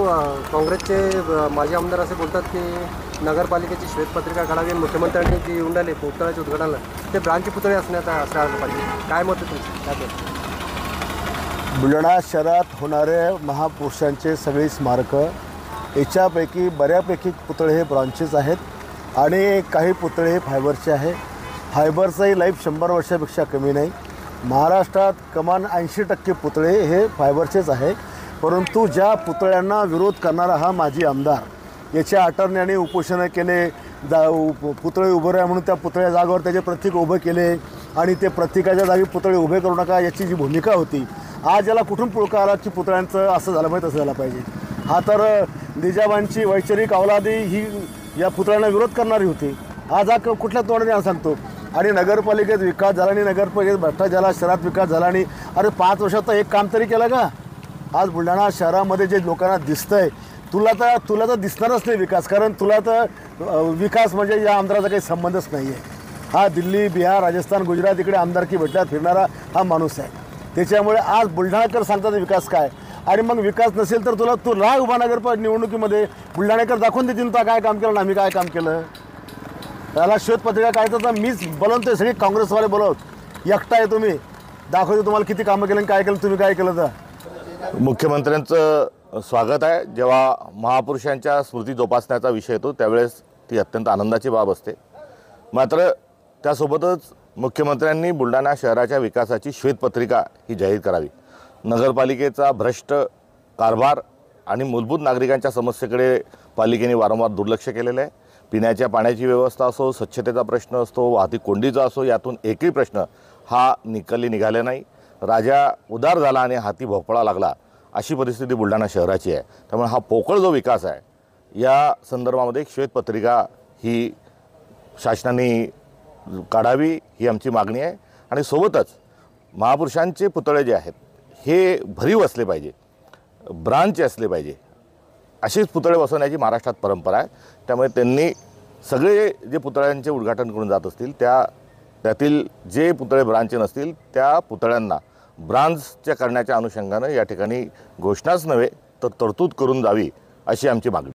काँग्रेसचे माजी आमदार असे बोलतात की नगरपालिकेची श्वेतपत्रिका काढावी, मुख्यमंत्र्यांनी जी येऊन राहिले पुतळ्याच्या उद्घाटनाला ते ब्रांच पुतळे असण्यात असणार पाहिजे. काय मत आहे तुमचं त्याबद्दल? बुलढाणा शहरात होणारे महापुरुषांचे सगळी स्मारकं याच्यापैकी बऱ्यापैकी पुतळे हे ब्रॉन्झचे आहेत आणि काही पुतळे हे फायबरचे आहे. फायबरचंही लाईफ 100 वर्षापेक्षा कमी नाही. महाराष्ट्रात कमान 80% पुतळे हे फायबरचेच आहे. परंतु ज्या पुतळ्यांना विरोध करणारा हा माजी आमदार याच्या अटर्न्याने उपोषणं केले, पुतळे उभं राहा म्हणून त्या पुतळ्या जागेवर त्याचे प्रतीक उभे केले आणि ते प्रतीकाच्या जागी पुतळे उभे करू नका याची जी भूमिका होती, आज याला कुठून पुळका आला की पुतळ्यांचं असं झालं पाहिजे तसं झालं पाहिजे. हा तर निजामांची वैचारिक अवलादी ही या पुतळ्यांना विरोध करणारी होती. आज हा कुठल्या तोंडाने सांगतो. आणि नगरपालिकेत विकास झाला आणि नगरपालिकेत भ्रष्टाचार झाला, शहरात विकास झाला आणि अरे 5 वर्षात एक काम तरी केलं का? आज बुलढाणा शहरामध्ये जे लोकांना दिसतंय, तुला तर दिसणारच नाही विकास, कारण तुला तर विकास म्हणजे या आमदाराचा काही संबंधच नाही आहे. हा दिल्ली, बिहार, राजस्थान, गुजरात इकडे आमदारकी भेटल्यात फिरणारा हा माणूस आहे. त्याच्यामुळे आज बुलढाणाकर सांगतात विकास काय. आणि मग विकास नसेल तर तू राह उभा नगर निवडणुकीमध्ये, बुलढाणेकर दाखवून देतील तुला काय काम केलं आणि आम्ही काय काम केलं. त्याला श्वेतपत्रिका काढायचं तर मीच बोलवतोय, सगळी काँग्रेसवाले बोलवत, एकटा आहे तुम्ही, दाखवतो तुम्हाला किती कामं केलं आणि काय केलं, तुम्ही काय केलं. तर मुख्यमंत्र्यांचं स्वागत आहे. जेव्हा महापुरुषांच्या स्मृती जोपासण्याचा विषय येतो त्यावेळेस ती अत्यंत आनंदाची बाब असते. मात्र त्यासोबतच मुख्यमंत्र्यांनी बुलढाणा शहराच्या विकासाची श्वेतपत्रिका ही जाहीर करावी. नगरपालिकेचा भ्रष्ट कारभार आणि मूलभूत नागरिकांच्या समस्येकडे पालिकेने वारंवार दुर्लक्ष केलेलं आहे. पिण्याच्या पाण्याची व्यवस्था असो, स्वच्छतेचा प्रश्न असतो, वाहतूक कोंडीचा असो, यातून एकही प्रश्न हा निकाली निघाला नाही. राजा उदार झाला आणि हाती भोपळा लागला अशी परिस्थिती बुलढाणा शहराची आहे. त्यामुळे हा पोकळ जो विकास आहे या संदर्भामध्ये एक श्वेतपत्रिका ही शासनाने काढावी ही आमची मागणी आहे. आणि सोबतच महापुरुषांचे पुतळे जे आहेत हे भरीव असले पाहिजे, ब्रांच असले पाहिजे, असेच पुतळे बसवण्याची महाराष्ट्रात परंपरा आहे. त्यामुळे त्यांनी सगळे जे पुतळ्यांचे उद्घाटन करून जात असतील त्यातील जे पुतळे ब्रांचचे नसतील त्या पुतळ्यांना ब्रांचच्या करण्याच्या अनुषंगानं या ठिकाणी घोषणाच नव्हे तर तरतूद करून जावी अशी आमची मागणी.